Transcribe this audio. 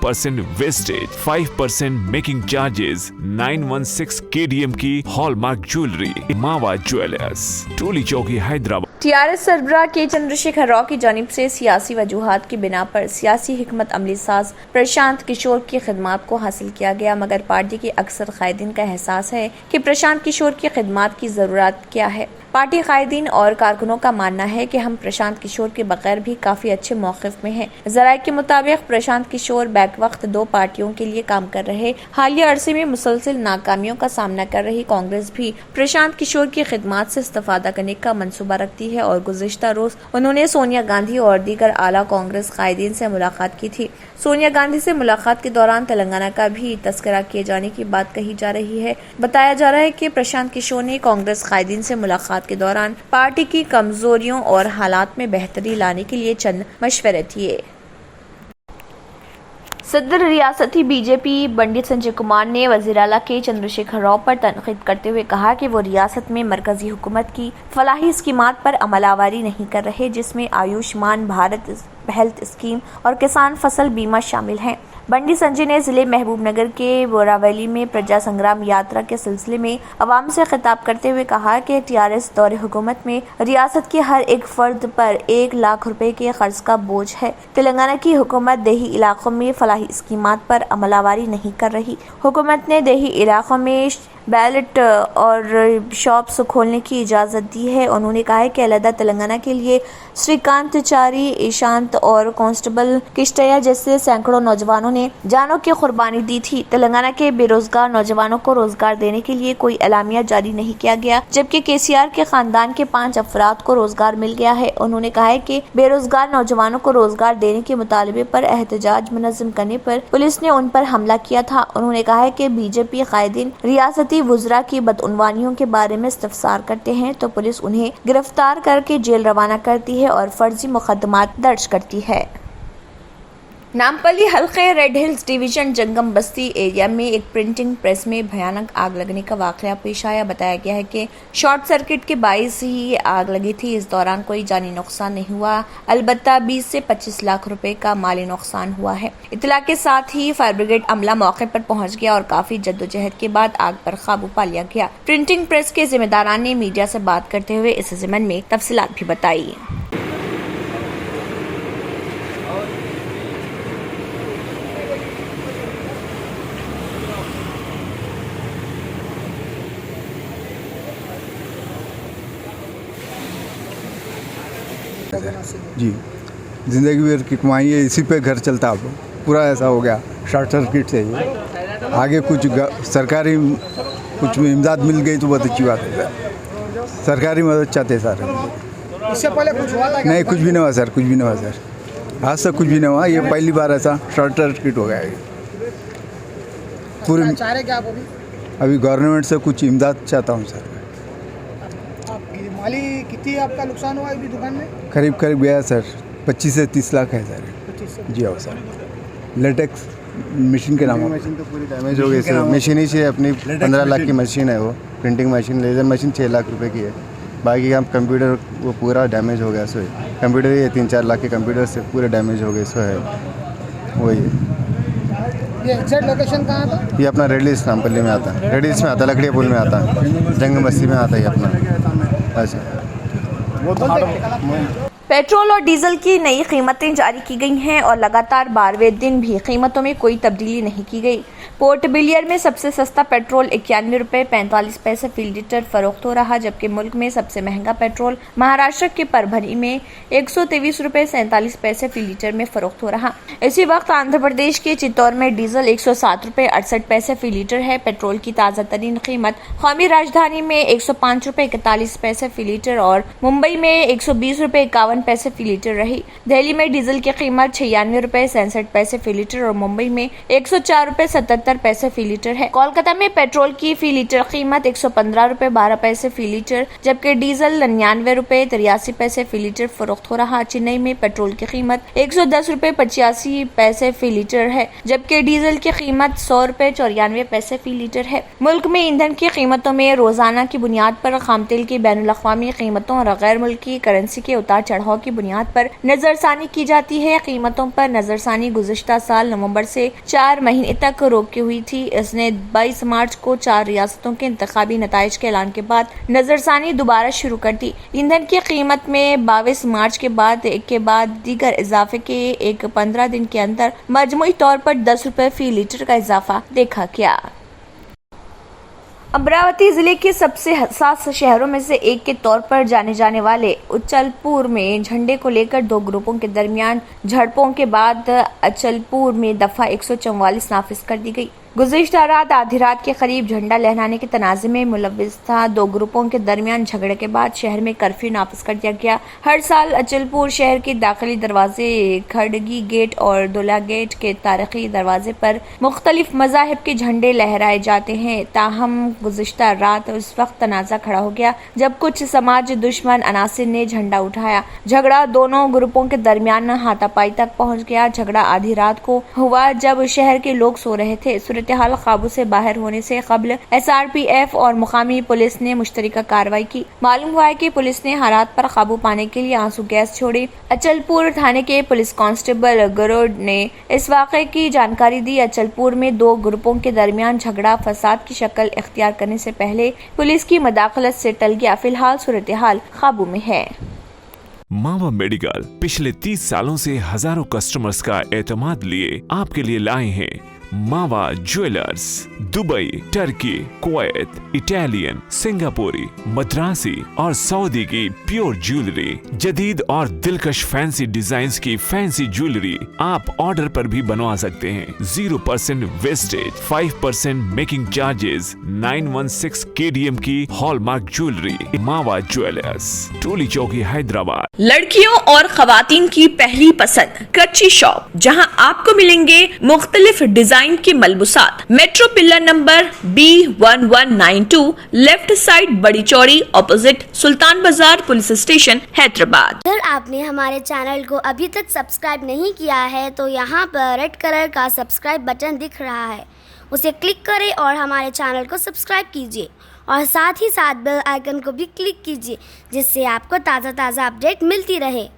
0% wastage, 5% making charges, 916 KDM की hallmark jewellery. मावा jewellers, टोली चौकी, हैदराबाद। टीआरएस सरबराह के चंद्रशेखर राव की जानिब से सियासी वजूहात की बिना पर सियासी हिकमत अमली साज प्रशांत किशोर की खिदमात को हासिल किया गया, मगर पार्टी के अक्सर कायदीन का एहसास है कि प्रशांत किशोर की खिदमात की जरूरत क्या है। पार्टी कायदीन और कारकुनों का मानना है कि हम प्रशांत किशोर के बगैर भी काफी अच्छे मौक़िफ में हैं। ज़राए के मुताबिक प्रशांत किशोर बैक वक्त 2 पार्टियों के लिए काम कर रहे। हालिया अरसे में मुसलसल नाकामियों का सामना कर रही कांग्रेस भी प्रशांत किशोर की खिदमात से इस्तेफादा करने का मंसूबा रखती है और गुज़िश्ता रोज उन्होंने सोनिया गांधी और दीगर आला कांग्रेस कायदीन से मुलाकात की थी। सोनिया गांधी से मुलाकात के दौरान तेलंगाना का भी तस्करा किए जाने की बात कही जा रही है। बताया जा रहा है कि प्रशांत किशोर ने कांग्रेस कायदीन से मुलाकात के दौरान पार्टी की कमजोरियों और हालात में बेहतरी लाने के लिए चंद मशवरे दिए। सदर रियासती बीजेपी पंडित संजय कुमार ने वज़ीर आला के चंद्रशेखर राव पर तनकीद करते हुए कहा कि वो रियासत में मरकजी हुकूमत की फलाही स्कीमात पर अमलावरी नहीं कर रहे, जिसमें आयुष्मान भारत हेल्थ स्कीम और किसान फसल बीमा शामिल हैं। बंडी संजय ने जिले महबूबनगर के बोरावली में प्रजा संग्राम यात्रा के सिलसिले में अवाम से खिताब करते हुए कहा कि टीआरएस दौरे हुकूमत में रियासत के हर एक फर्द पर 1 लाख रुपए के कर्ज का बोझ है। तेलंगाना की हुकूमत देही इलाकों में फलाही स्कीमात पर अमलावरी नहीं कर रही। हुकूमत ने देही इलाकों में बैलेट और शॉप्स खोलने की इजाज़त दी है। उन्होंने कहा है कि अलहदा तेलंगाना के लिए श्रीकांतचारी, ईशांत और कांस्टेबल किश्तया जैसे सैकड़ों नौजवानों ने जानों की कुर्बानी दी थी। तेलंगाना के बेरोजगार नौजवानों को रोजगार देने के लिए कोई एलामिया जारी नहीं किया गया, जबकि केसीआर के खानदान के 5 अफराद को रोजगार मिल गया है। उन्होंने कहा है कि बेरोजगार नौजवानों को रोजगार देने के मुतालबे पर एहतजाज मुनज़्ज़म करने पर पुलिस ने उन पर हमला किया था। उन्होंने कहा है कि बीजेपी कायदीन रियासती वुज़रा की बदउनवानियों के बारे में इस्तफसार करते हैं तो पुलिस उन्हें गिरफ्तार करके जेल रवाना करती है और फर्जी मुकदमात दर्ज करती है। नामपल्ली हल्के रेड हिल्स डिवीजन जंगम बस्ती एरिया में एक प्रिंटिंग प्रेस में भयानक आग लगने का वाकया पेश आया। बताया गया है कि शॉर्ट सर्किट के बाइस ही ये आग लगी थी। इस दौरान कोई जानी नुकसान नहीं हुआ, अलबत्ता 20 से 25 लाख रुपए का माली नुकसान हुआ है। इतला के साथ ही फायर ब्रिगेड अमला मौके पर पहुंच गया और काफी जद्दोजहद के बाद आग पर काबू पा लिया गया। प्रिंटिंग प्रेस के जिम्मेदारान ने मीडिया से बात करते हुए इस ज़िमन में तफसीलात भी बताई। जी, ज़िंदगी भर की कमाई है, इसी पे घर चलता अब पूरा ऐसा हो गया शॉर्ट सर्किट से। आगे कुछ सरकारी कुछ इमदाद मिल गई तो बहुत अच्छी बात है। सरकारी मदद चाहते सर। इससे पहले कुछ हुआ था? नहीं, कुछ भी नहीं हुआ सर, कुछ भी नहीं हुआ सर। आज तक कुछ भी नहीं हुआ, ये पहली बार ऐसा शॉर्ट सर्किट हो गया है। पूरी चाह रहे क्या आप अभी गवर्नमेंट से कुछ इमदाद चाहता हूँ सर। माली कितनी आपका नुकसान हुआ अभी दुकान में? करीब गया सर, 25 से 30 लाख है सर। जी हाँ सर। लेटेक्स मशीन के नाम। मशीन तो पूरी डैमेज हो गई सर। मशीन ही से अपनी 15 लाख की मशीन है, वो printing machine, laser machine 6 lakh रुपए की है। बाकी हम कंप्यूटर वो पूरा डैमेज हो गया। सो कंप्यूटर ये 3-4 लाख के कंप्यूटर से पूरे डैमेज हो गए। सो है वही। ये एग्जैक्ट लोकेशन कहाँ था? ये अपना रेड हिल्स नामपल्ली में आता है, रेड हिल्स में आता है, लकड़िया पुल में आता है, जंगम बस्ती में आता है अपना। अच्छा, पेट्रोल और डीजल की नई कीमतें जारी की गई हैं और लगातार 12वें दिन भी कीमतों में कोई तब्दीली नहीं की गई। पोर्ट ब्लेयर में सबसे सस्ता पेट्रोल 91 रुपये 45 पैसे फी लीटर फरोख्त हो रहा, जबकि मुल्क में सबसे महंगा पेट्रोल महाराष्ट्र के परभनी में 123 रुपये 47 पैसे फी लीटर में फरोख्त हो रहा। इसी वक्त आंध्र प्रदेश के चित्तौड़ में डीजल 107 रुपये 68 पैसे फी लीटर है। पेट्रोल की ताज़ा तरीन कीमत कौमी राजधानी में 105 रुपये 41 पैसे फी लीटर और मुंबई में 120 रुपये 51 पैसे फी लीटर रही। दिल्ली में डीजल की कीमत 96 रुपये 67 पैसे फी लीटर और मुंबई में 104 रुपये 77 पैसे फी लीटर है। कोलकाता में पेट्रोल की फी लीटर कीमत 115 रुपए 12 पैसे फी लीटर, जबकि डीजल 99 रुपए 83 पैसे फी लीटर फरोख्त हो रहा। चेन्नई में पेट्रोल की कीमत 110 रुपए 85 पैसे फी लीटर है, जबकि डीजल की कीमत 100 रुपए 94 पैसे फी लीटर है। मुल्क में ईंधन की कीमतों में रोजाना की बुनियाद पर खाम तेल की बैनुल अक़वामी कीमतों और गैर मुल्की करेंसी के उतार चढ़ाव की बुनियाद पर नजरसानी की जाती है। कीमतों पर नजरसानी गुज़िश्ता साल नवंबर से 4 महीने तक रोकी हुई थी। इसने 22 मार्च को 4 रियासतों के इंतखाबी नताइज के ऐलान के बाद नजरसानी दोबारा शुरू कर दी। ईंधन की कीमत में 22 मार्च के बाद एक के बाद दीगर इजाफे के 15 दिन के अंदर मजमूई तौर पर 10 रुपए फी लीटर का इजाफा देखा गया। अमरावती जिले के सबसे हसास शहरों में से एक के तौर पर जाने जाने वाले अचलपुर में झंडे को लेकर 2 ग्रुपों के दरमियान झड़पों के बाद अचलपुर में दफा 144 नाफिज कर दी गई। गुज़िश्ता रात आधी रात के करीब झंडा लहराने के तनाज़े में मुलव्विस था। 2 ग्रुपों के दरमियान झगड़े के बाद शहर में कर्फ्यू नाफिज कर दिया गया। हर साल अचलपुर शहर के दाखिली दरवाजे खड़गी गेट और दुला गेट के तारीखी दरवाजे पर मुख्तलिफ मज़ाहिब के झंडे लहराए जाते हैं। ताहम गुज़िश्ता रात उस वक्त तनाज़ा खड़ा हो गया जब कुछ समाज दुश्मन अनासिर ने झंडा उठाया। झगड़ा दोनों ग्रुपों के दरमियान हाथापाई तक पहुँच गया। झगड़ा आधी रात को हुआ जब शहर के लोग सो रहे थे। हाल काबू से बाहर होने से कबल SRPF और मुकामी पुलिस ने मुश्तरका कार्रवाई की। मालूम हुआ है कि पुलिस ने हालात पर काबू पाने के लिए आंसू गैस छोड़ी। अचलपुर थाने के पुलिस कांस्टेबल गरुड़ ने इस वाक़े की जानकारी दी। अचलपुर में 2 ग्रुपों के दरमियान झगड़ा फसाद की शक्ल इख्तियार करने से पहले पुलिस की मदाखलत से टल गया। फिलहाल सूरत हाल काबू में है। मावा मेडिकल पिछले 30 सालों से हजारों कस्टमर्स का एतमाद लिए आपके लिए लाए हैं मावा jewellers. Dubai, Turkey, Kuwait, Italian, सिंगापुरी, मद्रासी और सऊदी की प्योर ज्वेलरी, जदीद और दिलकश फैंसी डिजाइन्स की फैंसी ज्वेलरी आप ऑर्डर पर भी बनवा सकते हैं। 0% वेस्टेज, 5% मेकिंग चार्जेस, 916 KDM की हॉलमार्क ज्वेलरी। मावा ज्वेलर्स, टोली चौकी, हैदराबाद। लड़कियों और खवातीन की पहली पसंद कच्ची शॉप, जहां आपको मिलेंगे मुख्तलिफ डिजाइन के मलबूसात। Metro pillar number B1192, left side बड़ी चौड़ी, ऑपोजिट सुल्तान बाजार पुलिस स्टेशन, हैदराबाद। अगर आपने हमारे चैनल को अभी तक सब्सक्राइब नहीं किया है तो यहाँ पर रेड कलर का सब्सक्राइब बटन दिख रहा है, उसे क्लिक करें और हमारे चैनल को सब्सक्राइब कीजिए और साथ ही साथ बेल आइकन को भी क्लिक कीजिए, जिससे आपको ताज़ा अपडेट मिलती रहे।